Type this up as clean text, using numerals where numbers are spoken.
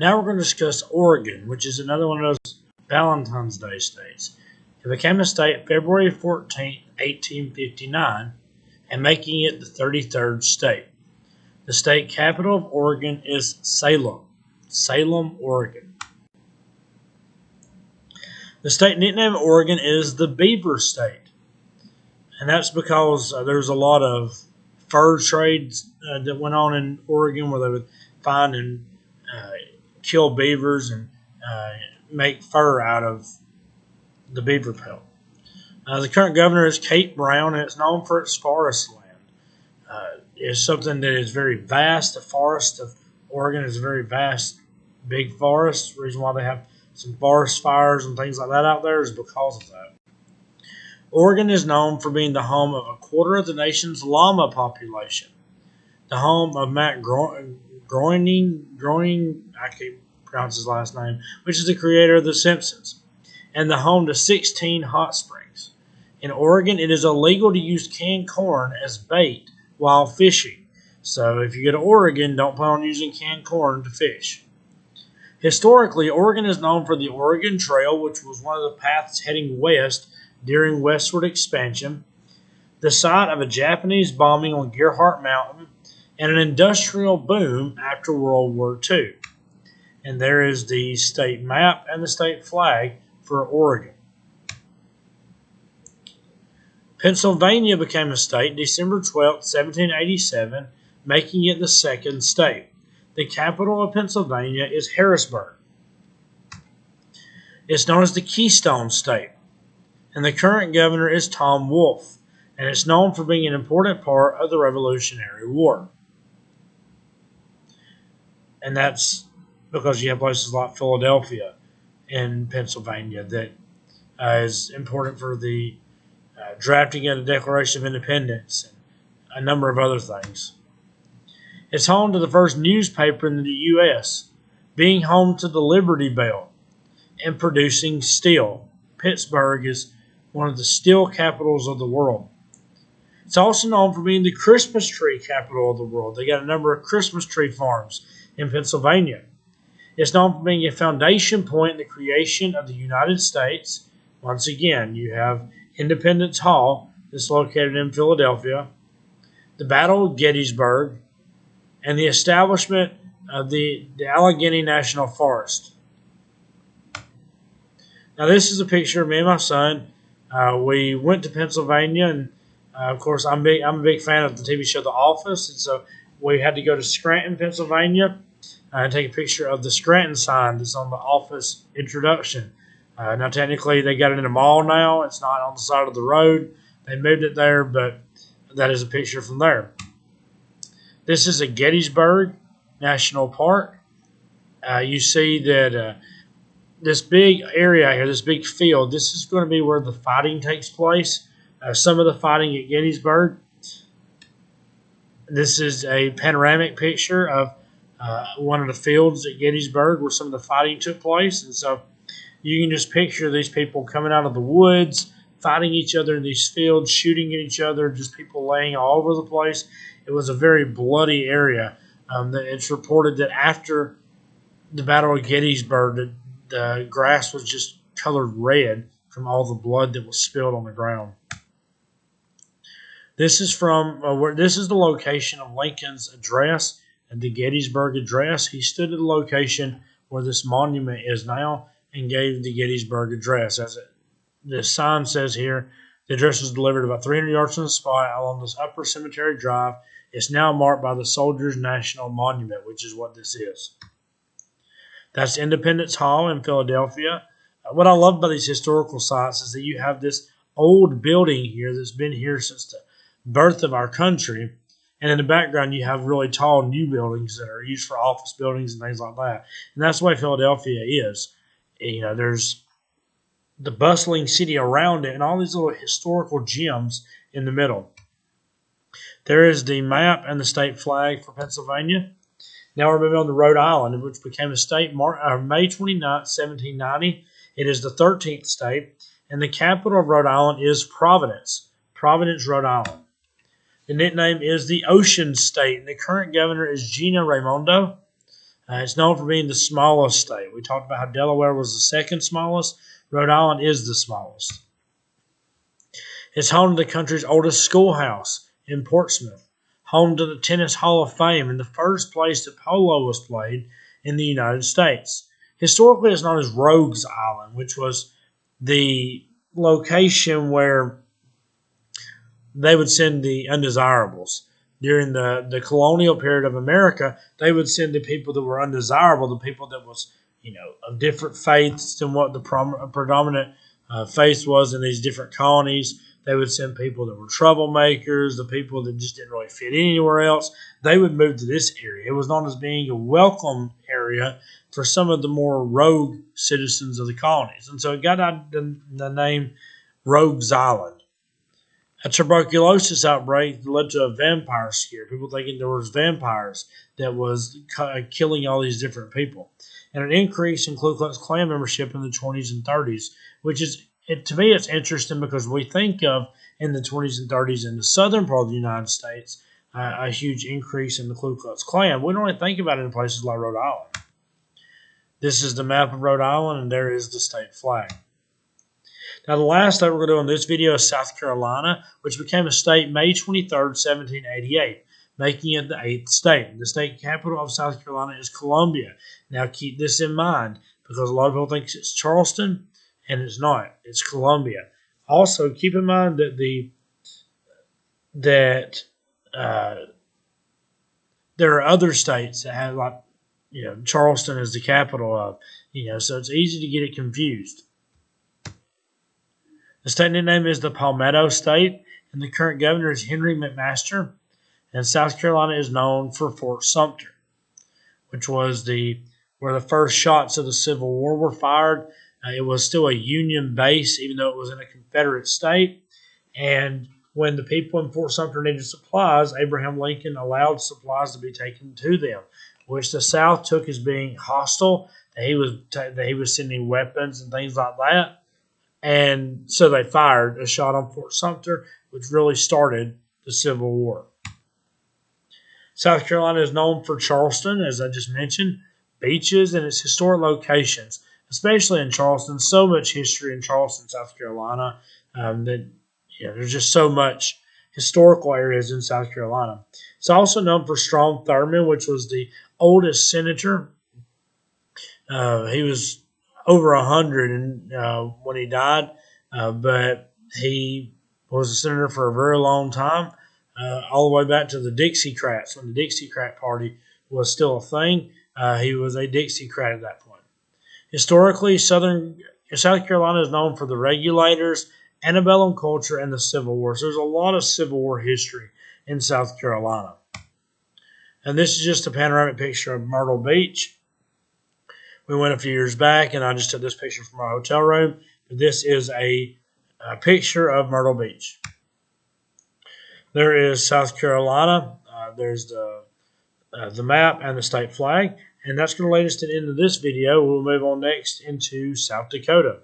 Now we're going to discuss Oregon, which is another one of those Valentine's Day states. It became a state February 14, 1859, and making it the 33rd state. The state capital of Oregon is Salem, Oregon. The state nickname of Oregon is the Beaver State, and that's because there's a lot of fur trades that went on in Oregon where they would find and kill beavers and make fur out of the beaver pelt. The current governor is Kate Brown, and it's known for its forest land. It's something that is very vast. The forest of Oregon is a very vast, big forest. The reason why they have some forest fires and things like that out there is because of that. Oregon is known for being the home of a quarter of the nation's llama population, the home of Matt Groening, I can't pronounce his last name, which is the creator of The Simpsons, and the home to 16 hot springs. In Oregon, it is illegal to use canned corn as bait while fishing. So if you go to Oregon, don't plan on using canned corn to fish. Historically, Oregon is known for the Oregon Trail, which was one of the paths heading west during westward expansion, the site of a Japanese bombing on Gerhardt Mountain, and an industrial boom after World War II. And there is the state map and the state flag for Oregon. Pennsylvania became a state December 12, 1787, making it the second state. The capital of Pennsylvania is Harrisburg. It's known as the Keystone State, and the current governor is Tom Wolfe, and it's known for being an important part of the Revolutionary War. And that's because you have places like Philadelphia in Pennsylvania that is important for the drafting of the Declaration of Independence and a number of other things. It's home to the first newspaper in the U.S., being home to the Liberty Bell, and producing steel. Pittsburgh is one of the steel capitals of the world. It's also known for being the Christmas tree capital of the world. They got a number of Christmas tree farms in Pennsylvania. It's known for being a foundation point in the creation of the United States. Once again, you have Independence Hall, that's located in Philadelphia, the Battle of Gettysburg, and the establishment of the Allegheny National Forest. Now, this is a picture of me and my son. We went to Pennsylvania, and of course, I'm a big fan of the TV show The Office, and so we had to go to Scranton, Pennsylvania, and take a picture of the Scranton sign that's on the Office introduction. Now, technically, they got it in a mall now. It's not on the side of the road. They moved it there, but that is a picture from there. This is a Gettysburg National Park. You see that this big area here, this big field, this is going to be where the fighting takes place. Some of the fighting at Gettysburg. This is a panoramic picture of one of the fields at Gettysburg where some of the fighting took place. And so you can just picture these people coming out of the woods, fighting each other in these fields, shooting at each other, just people laying all over the place. It was a very bloody area. It's reported that after the Battle of Gettysburg, the grass was just colored red from all the blood that was spilled on the ground. This is this is the location of Lincoln's address at the Gettysburg Address. He stood at the location where this monument is now and gave the Gettysburg Address. As the sign says here, the address was delivered about 300 yards from the spot along this upper cemetery drive. It's now marked by the Soldiers National Monument, which is what this is. That's Independence Hall in Philadelphia. What I love about these historical sites is that you have this old building here that's been here since the birth of our country. And in the background, you have really tall new buildings that are used for office buildings and things like that. And that's the way Philadelphia is. You know, there's the bustling city around it and all these little historical gems in the middle. There is the map and the state flag for Pennsylvania. Now we're moving on to Rhode Island, which became a state May 29, 1790. It is the 13th state, and the capital of Rhode Island is Providence, Rhode Island. The nickname is the Ocean State, and the current governor is Gina Raimondo. It's known for being the smallest state. We talked about how Delaware was the second smallest. Rhode Island is the smallest. It's home to the country's oldest schoolhouse in Portsmouth, home to the Tennis Hall of Fame, and the first place that polo was played in the United States. Historically, it's known as Rogues Island, which was the location where they would send the undesirables. During the colonial period of America, they would send the people that were undesirable, the people that was, of different faiths than what the predominant faith was in these different colonies. They would send people that were troublemakers, the people that just didn't really fit anywhere else. They would move to this area. It was known as being a welcome area for some of the more rogue citizens of the colonies. And so it got the name Rogues Island. A tuberculosis outbreak led to a vampire scare. People thinking there was vampires that was killing all these different people. And an increase in Ku Klux Klan membership in the 20s and 30s, which is, to me, it's interesting because we think of in the 20s and 30s in the southern part of the United States, a huge increase in the Ku Klux Klan. We don't really think about it in places like Rhode Island. This is the map of Rhode Island, and there is the state flag. Now, the last state we're going to do in this video is South Carolina, which became a state May 23rd, 1788, making it the 8th state. The state capital of South Carolina is Columbia. Now, keep this in mind because a lot of people think it's Charleston, and it's not. It's Columbia. Also, keep in mind that there are other states that have, like, Charleston is the capital of, so it's easy to get it confused. The state nickname is the Palmetto State, and the current governor is Henry McMaster. And South Carolina is known for Fort Sumter, which was where the first shots of the Civil War were fired. It was still a Union base, even though it was in a Confederate state. And when the people in Fort Sumter needed supplies, Abraham Lincoln allowed supplies to be taken to them, which the South took as being hostile. That he was sending weapons and things like that. And so they fired a shot on Fort Sumter, which really started the Civil War. South Carolina is known for Charleston, as I just mentioned, beaches, and its historic locations, especially in Charleston. So much history in Charleston, South Carolina, that there's just so much historical areas in South Carolina. It's also known for Strom Thurmond, which was the oldest senator. He was over 100 when he died, but he was a senator for a very long time, all the way back to the Dixiecrats, when the Dixiecrat Party was still a thing. He was a Dixiecrat at that point. Historically, South Carolina is known for the Regulators, antebellum culture, and the Civil War. So there's a lot of Civil War history in South Carolina. And this is just a panoramic picture of Myrtle Beach. We went a few years back, and I just took this picture from our hotel room. This is a picture of Myrtle Beach. There is South Carolina. There's the map and the state flag. And that's going to lead us to the end of this video. We'll move on next into South Dakota.